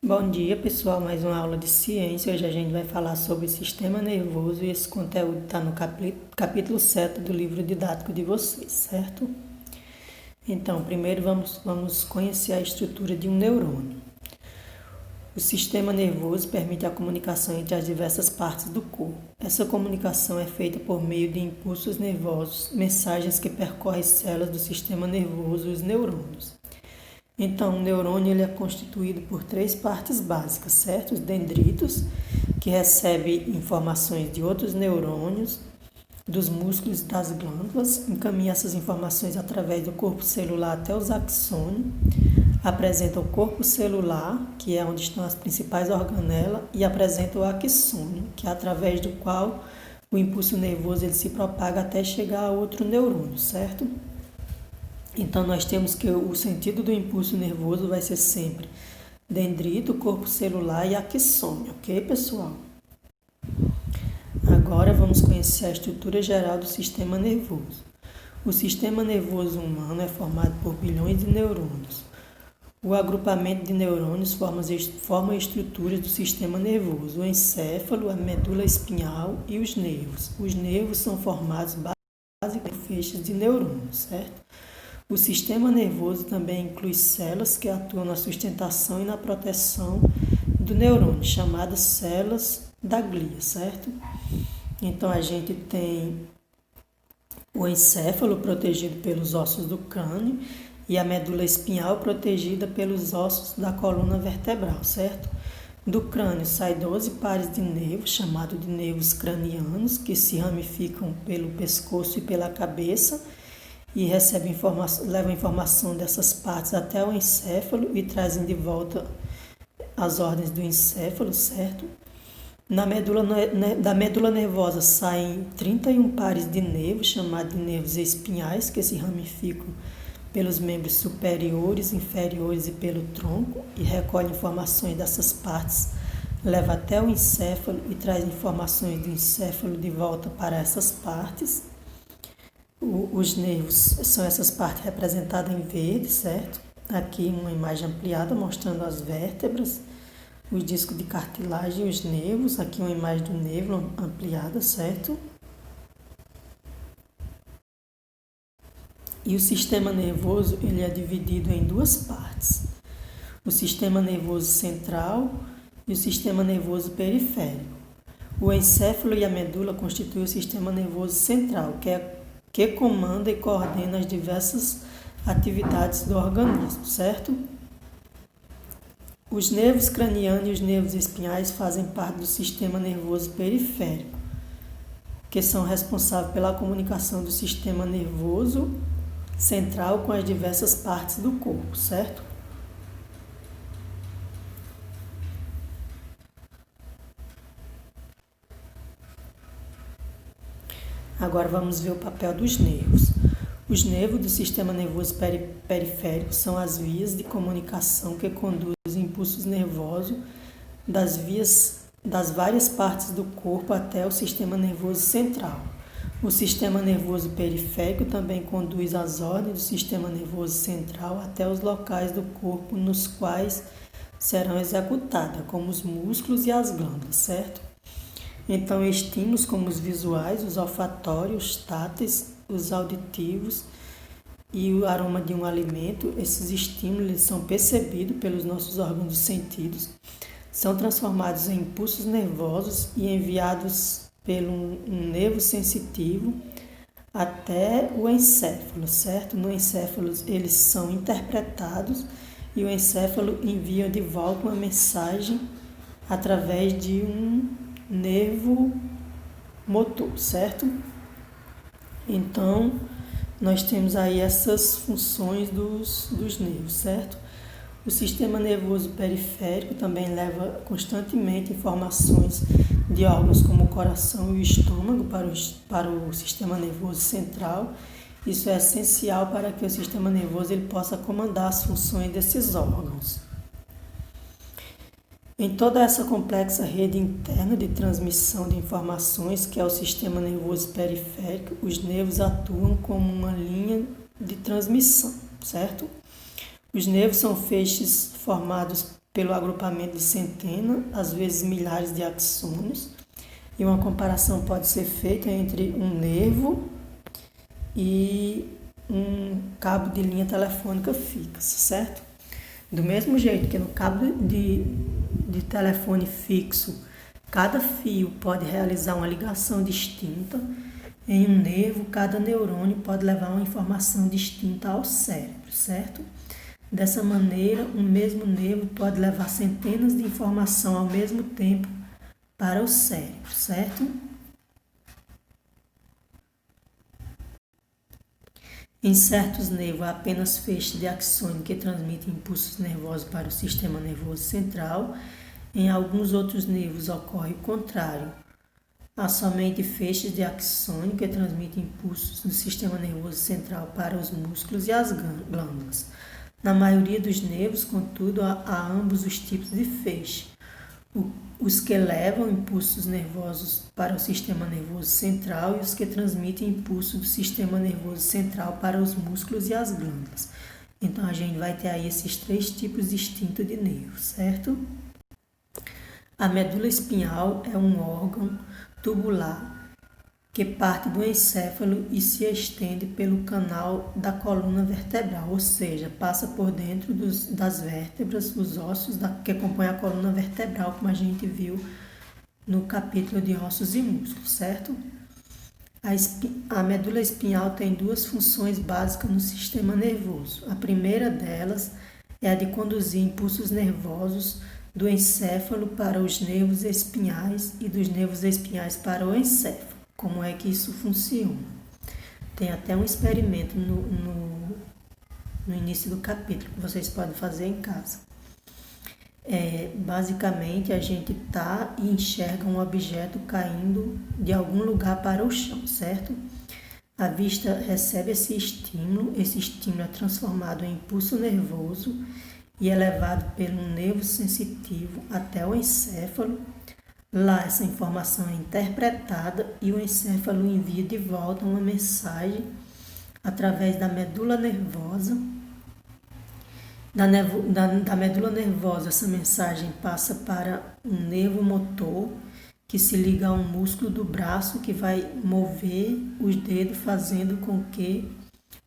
Bom dia, pessoal. Mais uma aula de ciência. Hoje a gente vai falar sobre o sistema nervoso e esse conteúdo está no capítulo 7 do livro didático de vocês, certo? Então, primeiro vamos conhecer a estrutura de um neurônio. O sistema nervoso permite a comunicação entre as diversas partes do corpo. Essa comunicação é feita por meio de impulsos nervosos, mensagens que percorrem células do sistema nervoso, os neurônios. Então, o neurônio ele é constituído por três partes básicas, certo? Os dendritos, que recebem informações de outros neurônios, dos músculos e das glândulas, encaminha essas informações através do corpo celular até os axônios, apresenta o corpo celular, que é onde estão as principais organelas, e apresenta o axônio, que é através do qual o impulso nervoso ele se propaga até chegar a outro neurônio, certo? Então, nós temos que o sentido do impulso nervoso vai ser sempre dendrito, corpo celular e axônio, ok, pessoal? Agora, vamos conhecer a estrutura geral do sistema nervoso. O sistema nervoso humano é formado por bilhões de neurônios. O agrupamento de neurônios forma estruturas do sistema nervoso, o encéfalo, a medula espinhal e os nervos. Os nervos são formados basicamente por feixes de neurônios, certo? O sistema nervoso também inclui células que atuam na sustentação e na proteção do neurônio, chamadas células da glia, certo? Então, a gente tem o encéfalo protegido pelos ossos do crânio e a medula espinhal protegida pelos ossos da coluna vertebral, certo? Do crânio saem 12 pares de nervos, chamados de nervos cranianos, que se ramificam pelo pescoço e pela cabeça, e levam informação dessas partes até o encéfalo e trazem de volta as ordens do encéfalo, certo? Da medula nervosa saem 31 pares de nervos, chamados de nervos espinhais, que se ramificam pelos membros superiores, inferiores e pelo tronco, e recolhem informações dessas partes, leva até o encéfalo e traz informações do encéfalo de volta para essas partes. Os nervos são essas partes representadas em verde, certo? Aqui uma imagem ampliada mostrando as vértebras, os discos de cartilagem e os nervos. Aqui uma imagem do nervo ampliada, certo? E o sistema nervoso ele é dividido em duas partes. O sistema nervoso central e o sistema nervoso periférico. O encéfalo e a medula constituem o sistema nervoso central, que comanda e coordena as diversas atividades do organismo, certo? Os nervos cranianos e os nervos espinhais fazem parte do sistema nervoso periférico, que são responsáveis pela comunicação do sistema nervoso central com as diversas partes do corpo, certo? Agora vamos ver o papel dos nervos. Os nervos do sistema nervoso periférico são as vias de comunicação que conduzem impulsos nervosos das várias partes do corpo até o sistema nervoso central. O sistema nervoso periférico também conduz as ordens do sistema nervoso central até os locais do corpo nos quais serão executadas, como os músculos e as glândulas, certo? Então, estímulos como os visuais, os olfatórios, os táteis, os auditivos e o aroma de um alimento, esses estímulos são percebidos pelos nossos órgãos dos sentidos, são transformados em impulsos nervosos e enviados pelo nervo sensitivo até o encéfalo, certo? No encéfalo eles são interpretados e o encéfalo envia de volta uma mensagem através de um nervo motor, certo? Então, nós temos aí essas funções dos nervos, certo? O sistema nervoso periférico também leva constantemente informações de órgãos como o coração e o estômago para o sistema nervoso central. Isso é essencial para que o sistema nervoso ele possa comandar as funções desses órgãos. Em toda essa complexa rede interna de transmissão de informações, que é o sistema nervoso periférico, os nervos atuam como uma linha de transmissão, certo? Os nervos são feixes formados pelo agrupamento de centenas, às vezes milhares de axônios, e uma comparação pode ser feita entre um nervo e um cabo de linha telefônica fixa, certo? Do mesmo jeito que no cabo de telefone fixo, cada fio pode realizar uma ligação distinta, em um nervo, cada neurônio pode levar uma informação distinta ao cérebro, certo? Dessa maneira, um mesmo nervo pode levar centenas de informações ao mesmo tempo para o cérebro, certo? Em certos nervos, há apenas feixes de axônio que transmitem impulsos nervosos para o sistema nervoso central. Em alguns outros nervos ocorre o contrário. Há somente feixes de axônio que transmitem impulsos do sistema nervoso central para os músculos e as glândulas. Na maioria dos nervos, contudo, há ambos os tipos de feixe. Os que levam impulsos nervosos para o sistema nervoso central e os que transmitem impulsos do sistema nervoso central para os músculos e as glândulas. Então, a gente vai ter aí esses 3 tipos distintos de nervos, certo? A medula espinhal é um órgão tubular que parte do encéfalo e se estende pelo canal da coluna vertebral, ou seja, passa por dentro das vértebras, os ossos que compõem a coluna vertebral, como a gente viu no capítulo de ossos e músculos, certo? A medula espinhal tem 2 funções básicas no sistema nervoso. A primeira delas é a de conduzir impulsos nervosos do encéfalo para os nervos espinhais e dos nervos espinhais para o encéfalo. Como é que isso funciona? Tem até um experimento no início do capítulo que vocês podem fazer em casa. Basicamente, a gente tá e enxerga um objeto caindo de algum lugar para o chão, certo? A vista recebe esse estímulo é transformado em impulso nervoso e é levado pelo nervo sensitivo até o encéfalo. Lá, essa informação é interpretada e o encéfalo envia de volta uma mensagem através da medula nervosa. Da medula nervosa, essa mensagem passa para um nervo motor que se liga a um músculo do braço que vai mover os dedos, fazendo com que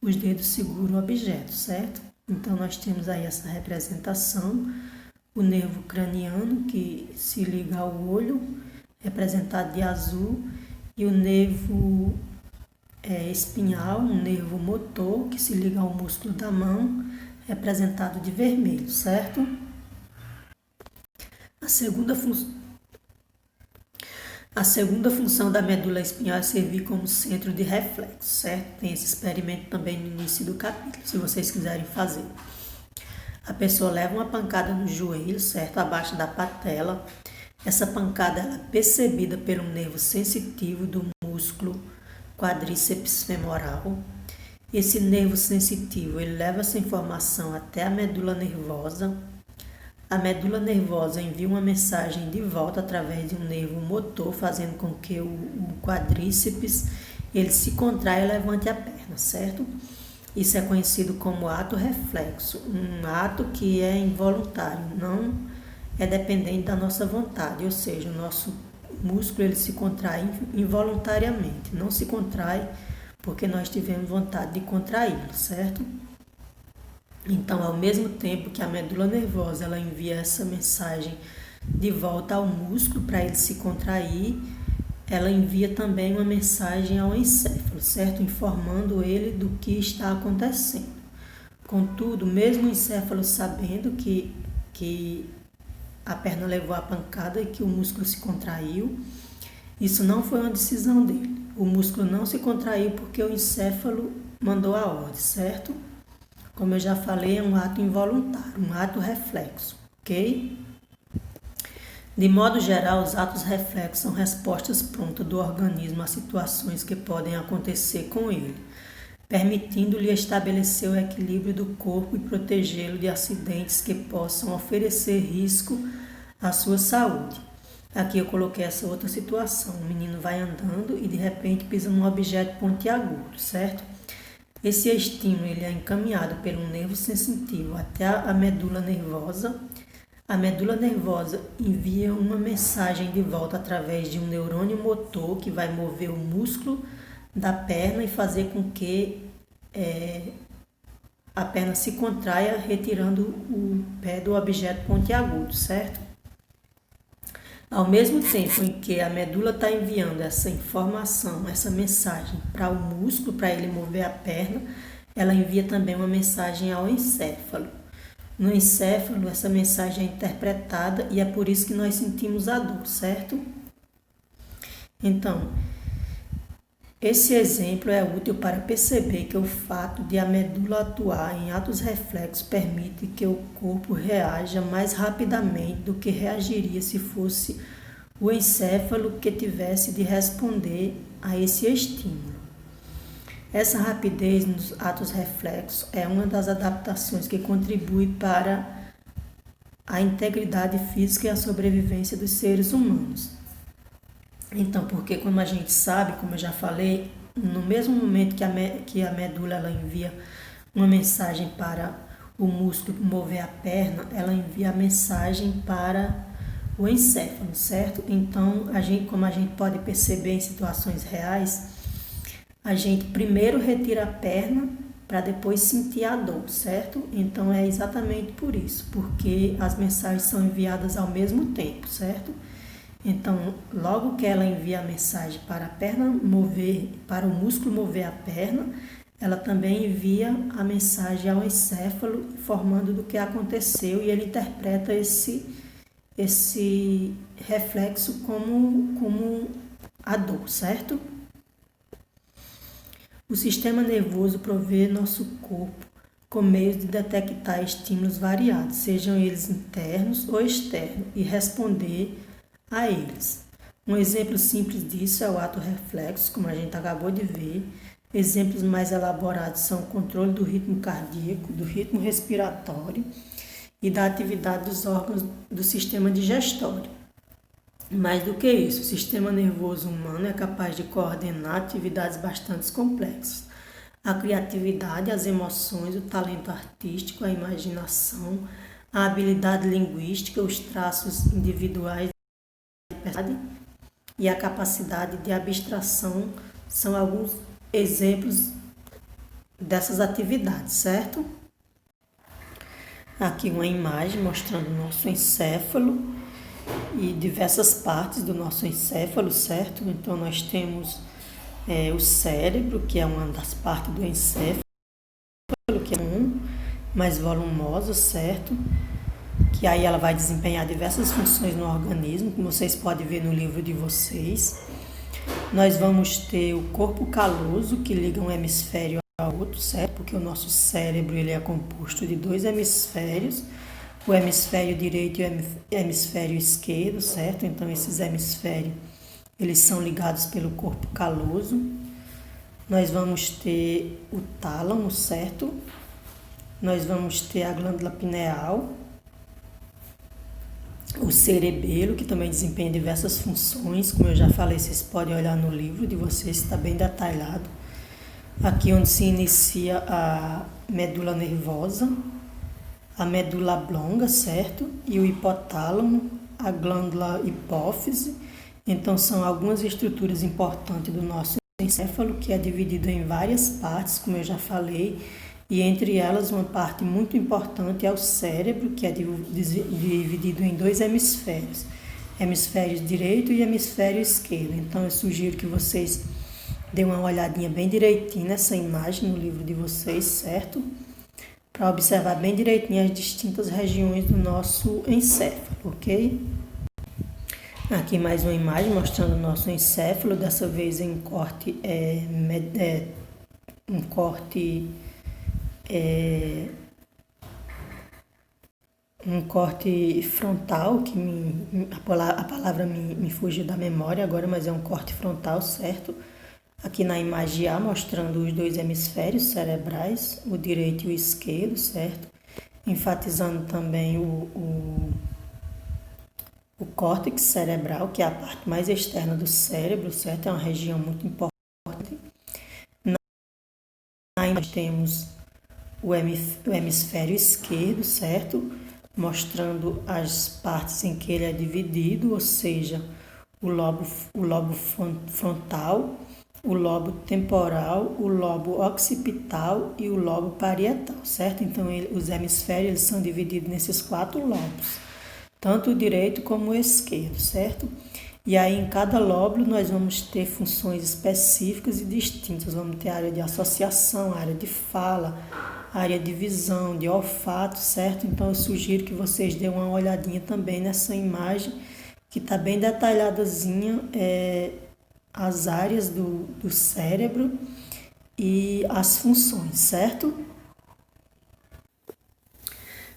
os dedos segurem o objeto, certo? Então, nós temos aí essa representação. O nervo craniano, que se liga ao olho, representado de azul, e o nervo espinhal, um nervo motor, que se liga ao músculo da mão, representado de vermelho, certo? A segunda função da medula espinhal é servir como centro de reflexo, certo? Tem esse experimento também no início do capítulo, se vocês quiserem fazer. A pessoa leva uma pancada no joelho, certo? Abaixo da patela. Essa pancada é percebida pelo nervo sensitivo do músculo quadríceps femoral. Esse nervo sensitivo, ele leva essa informação até a medula nervosa. A medula nervosa envia uma mensagem de volta através de um nervo motor, fazendo com que o quadríceps ele se contraia e levante a perna, certo? Isso é conhecido como ato reflexo, um ato que é involuntário, não é dependente da nossa vontade, ou seja, o nosso músculo ele se contrai involuntariamente, não se contrai porque nós tivemos vontade de contraí-lo, certo? Então, ao mesmo tempo que a medula nervosa ela envia essa mensagem de volta ao músculo para ele se contrair, ela envia também uma mensagem ao encéfalo, certo? Informando ele do que está acontecendo. Contudo, mesmo o encéfalo sabendo que a perna levou a pancada e que o músculo se contraiu, isso não foi uma decisão dele. O músculo não se contraiu porque o encéfalo mandou a ordem, certo? Como eu já falei, é um ato involuntário, um ato reflexo, ok? De modo geral, os atos reflexos são respostas prontas do organismo a situações que podem acontecer com ele, permitindo-lhe estabelecer o equilíbrio do corpo e protegê-lo de acidentes que possam oferecer risco à sua saúde. Aqui eu coloquei essa outra situação. O menino vai andando e de repente pisa num objeto pontiagudo, certo? Esse estímulo ele é encaminhado pelo nervo sensitivo até a medula nervosa. A medula nervosa envia uma mensagem de volta através de um neurônio motor que vai mover o músculo da perna e fazer com que a perna se contraia, retirando o pé do objeto pontiagudo, certo? Ao mesmo tempo em que a medula está enviando essa informação, essa mensagem para o músculo, para ele mover a perna, ela envia também uma mensagem ao encéfalo. No encéfalo, essa mensagem é interpretada e é por isso que nós sentimos a dor, certo? Então, esse exemplo é útil para perceber que o fato de a medula atuar em atos reflexos permite que o corpo reaja mais rapidamente do que reagiria se fosse o encéfalo que tivesse de responder a esse estímulo. Essa rapidez nos atos reflexos é uma das adaptações que contribui para a integridade física e a sobrevivência dos seres humanos. Então, porque como a gente sabe, como eu já falei, no mesmo momento que a medula ela envia uma mensagem para o músculo mover a perna, ela envia a mensagem para o encéfalo, certo? Então, como a gente pode perceber em situações reais, a gente primeiro retira a perna para depois sentir a dor, certo? Então, é exatamente por isso, porque as mensagens são enviadas ao mesmo tempo, certo? Então, logo que ela envia a mensagem para a perna mover, para o músculo mover a perna, ela também envia a mensagem ao encéfalo, informando do que aconteceu, e ele interpreta esse reflexo como a dor, certo? O sistema nervoso provê nosso corpo com meios de detectar estímulos variados, sejam eles internos ou externos, e responder a eles. Um exemplo simples disso é o ato reflexo, como a gente acabou de ver. Exemplos mais elaborados são o controle do ritmo cardíaco, do ritmo respiratório e da atividade dos órgãos do sistema digestório. Mais do que isso, o sistema nervoso humano é capaz de coordenar atividades bastante complexas. A criatividade, as emoções, o talento artístico, a imaginação, a habilidade linguística, os traços individuais e a capacidade de abstração são alguns exemplos dessas atividades, certo? Aqui uma imagem mostrando o nosso encéfalo e diversas partes do nosso encéfalo, certo? Então nós temos o cérebro, que é uma das partes do encéfalo, que é mais volumosa, certo? Que aí ela vai desempenhar diversas funções no organismo, como vocês podem ver no livro de vocês. Nós vamos ter o corpo caloso, que liga um hemisfério ao outro, certo? Porque o nosso cérebro ele é composto de dois hemisférios, o hemisfério direito e o hemisfério esquerdo, certo? Então esses hemisférios eles são ligados pelo corpo caloso. Nós vamos ter o tálamo, certo? Nós vamos ter a glândula pineal, o cerebelo, que também desempenha diversas funções, como eu já falei, vocês podem olhar no livro de vocês, está bem detalhado. Aqui onde se inicia a medula nervosa, a medula oblonga, certo? E o hipotálamo, a glândula hipófise. Então são algumas estruturas importantes do nosso encéfalo, que é dividido em várias partes, como eu já falei, e entre elas uma parte muito importante é o cérebro, que é dividido em dois hemisférios, hemisfério direito e hemisfério esquerdo. Então eu sugiro que vocês deem uma olhadinha bem direitinho nessa imagem no livro de vocês, certo? Para observar bem direitinho as distintas regiões do nosso encéfalo, ok? Aqui mais uma imagem mostrando o nosso encéfalo, dessa vez em um corte frontal, que a palavra me fugiu da memória agora, mas é um corte frontal, certo? Aqui na imagem A, mostrando os dois hemisférios cerebrais, o direito e o esquerdo, certo? Enfatizando também o córtex cerebral, que é a parte mais externa do cérebro, certo? É uma região muito importante. Nós temos o hemisfério esquerdo, certo? mostrando as partes em que ele é dividido, ou seja, o lobo frontal, o lobo temporal, o lobo occipital e o lobo parietal, certo? Então, os hemisférios eles são divididos nesses 4 lobos, tanto o direito como o esquerdo, certo? E aí, em cada lóbulo, nós vamos ter funções específicas e distintas. Vamos ter área de associação, área de fala, área de visão, de olfato, certo? Então, eu sugiro que vocês dêem uma olhadinha também nessa imagem, que está bem detalhadazinha, as áreas do cérebro e as funções, certo?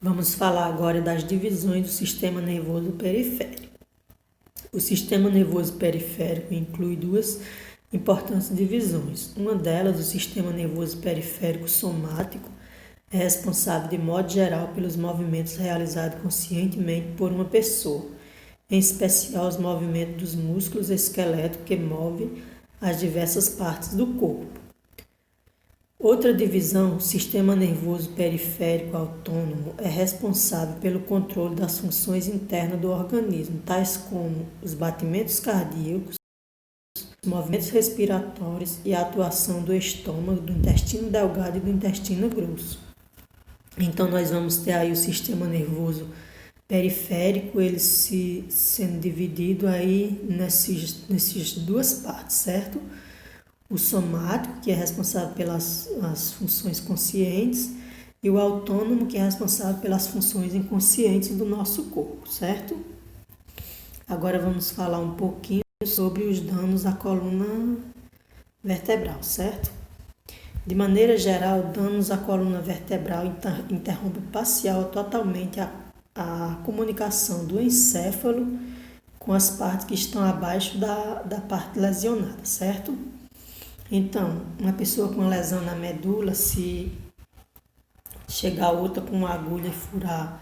Vamos falar agora das divisões do sistema nervoso periférico. O sistema nervoso periférico inclui 2 importantes divisões. Uma delas, o sistema nervoso periférico somático, é responsável de modo geral pelos movimentos realizados conscientemente por uma pessoa, em especial os movimentos dos músculos esqueléticos que movem as diversas partes do corpo. Outra divisão, o sistema nervoso periférico autônomo, é responsável pelo controle das funções internas do organismo, tais como os batimentos cardíacos, os movimentos respiratórios e a atuação do estômago, do intestino delgado e do intestino grosso. Então, nós vamos ter aí o sistema nervoso periférico, ele sendo dividido aí nessas 2 partes, certo? O somático, que é responsável pelas funções conscientes, e o autônomo, que é responsável pelas funções inconscientes do nosso corpo, certo? Agora vamos falar um pouquinho sobre os danos à coluna vertebral, certo? De maneira geral, danos à coluna vertebral interrompem parcial ou totalmente a comunicação do encéfalo com as partes que estão abaixo da parte lesionada, certo? Então, uma pessoa com lesão na medula, se chegar outra com uma agulha e furar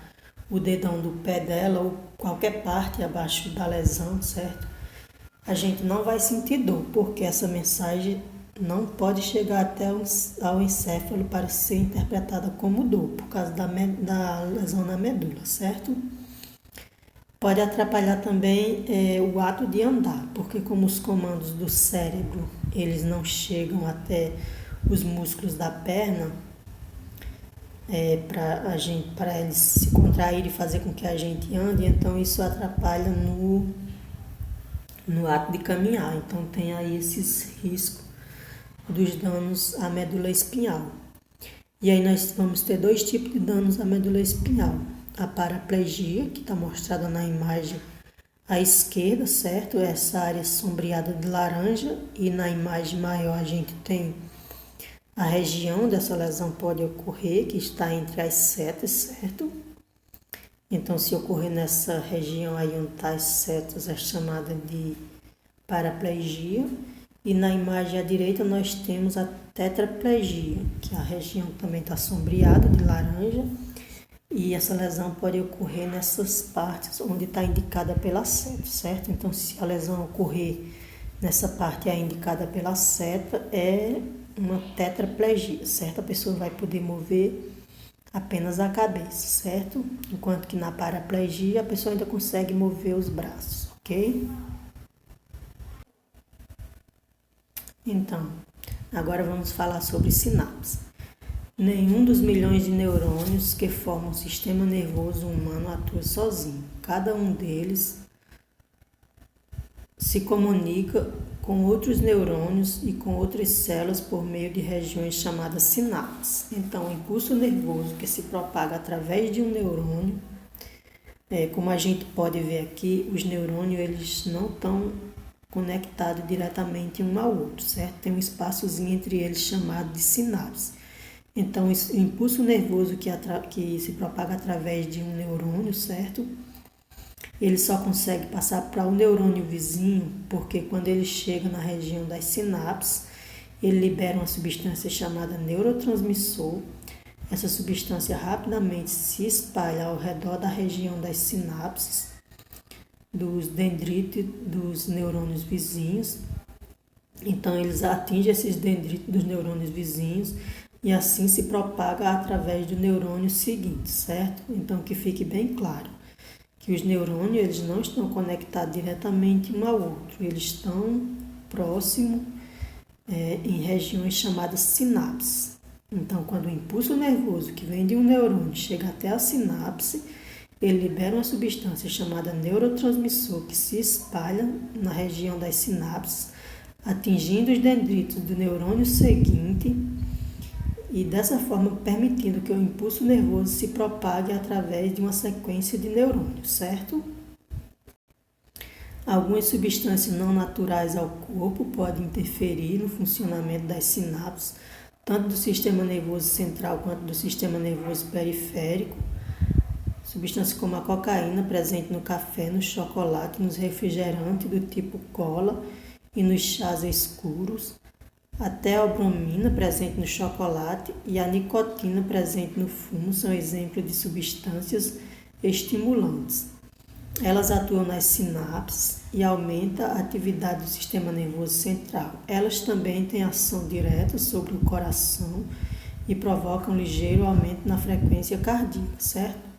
o dedão do pé dela ou qualquer parte abaixo da lesão, certo? A gente não vai sentir dor, porque essa mensagem não pode chegar até ao encéfalo para ser interpretada como dor, por causa da lesão na medula, certo? Pode atrapalhar também o ato de andar, porque como os comandos do cérebro, eles não chegam até os músculos da perna, para eles se contraírem e fazer com que a gente ande, então isso atrapalha no ato de caminhar. Então tem aí esses riscos dos danos à medula espinhal. E aí nós vamos ter 2 tipos de danos à medula espinhal. A paraplegia, que está mostrada na imagem à esquerda, certo? Essa área sombreada de laranja, e na imagem maior a gente tem a região dessa lesão pode ocorrer, que está entre as setas, certo? Então, se ocorrer nessa região aí onde está as setas, é chamada de paraplegia. E na imagem à direita nós temos a tetraplegia, que a região também está sombreada de laranja. E essa lesão pode ocorrer nessas partes onde está indicada pela seta, certo? Então, se a lesão ocorrer nessa parte aí indicada pela seta, é uma tetraplegia, certo? A pessoa vai poder mover apenas a cabeça, certo? Enquanto que na paraplegia a pessoa ainda consegue mover os braços, ok? Então, agora vamos falar sobre sinapse. Nenhum dos milhões de neurônios que formam o sistema nervoso humano atua sozinho. Cada um deles se comunica com outros neurônios e com outras células por meio de regiões chamadas sinapses. Então, o impulso nervoso que se propaga através de um neurônio, como a gente pode ver aqui, os neurônios eles não estão conectados diretamente um ao outro, certo? Tem um espaçozinho entre eles chamado de sinapse. Então, o impulso nervoso que se propaga através de um neurônio, certo? Ele só consegue passar para o neurônio vizinho, porque quando ele chega na região das sinapses, ele libera uma substância chamada neurotransmissor. Essa substância rapidamente se espalha ao redor da região das sinapses, dos dendritos dos neurônios vizinhos. Então, eles atingem esses dendritos dos neurônios vizinhos e assim se propaga através do neurônio seguinte, certo? Então, que fique bem claro que os neurônios eles não estão conectados diretamente um ao outro, eles estão próximos em regiões chamadas sinapses. Então, quando o impulso nervoso que vem de um neurônio chega até a sinapse, ele libera uma substância chamada neurotransmissor que se espalha na região das sinapses, atingindo os dendritos do neurônio seguinte e dessa forma permitindo que o impulso nervoso se propague através de uma sequência de neurônios, certo? Algumas substâncias não naturais ao corpo podem interferir no funcionamento das sinapses, tanto do sistema nervoso central quanto do sistema nervoso periférico. Substâncias como a cocaína, presente no café, no chocolate, nos refrigerantes do tipo cola e nos chás escuros, a teobromina, presente no chocolate, e a nicotina, presente no fumo, são exemplos de substâncias estimulantes. Elas atuam nas sinapses e aumentam a atividade do sistema nervoso central. Elas também têm ação direta sobre o coração e provocam um ligeiro aumento na frequência cardíaca, certo?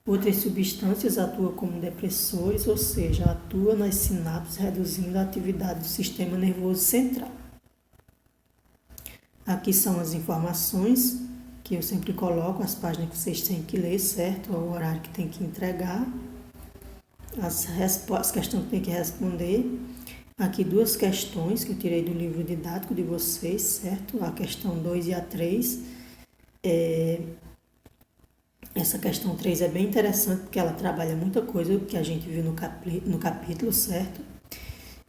Outras substâncias atuam como depressores, ou seja, atuam nas sinapses, reduzindo a atividade do sistema nervoso central. Aqui são as informações que eu sempre coloco, as páginas que vocês têm que ler, certo? O horário que tem que entregar. As questões que tem que responder. Aqui 2 questões que eu tirei do livro didático de vocês, certo? A questão 2 e a 3. Essa questão 3 é bem interessante porque ela trabalha muita coisa que a gente viu no capítulo, certo?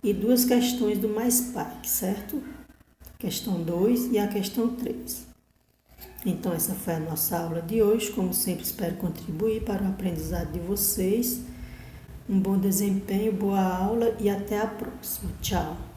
E 2 questões do Mais Parque, certo? Questão 2 e a questão 3. Então, essa foi a nossa aula de hoje. Como sempre, espero contribuir para o aprendizado de vocês. Um bom desempenho, boa aula e até a próxima. Tchau!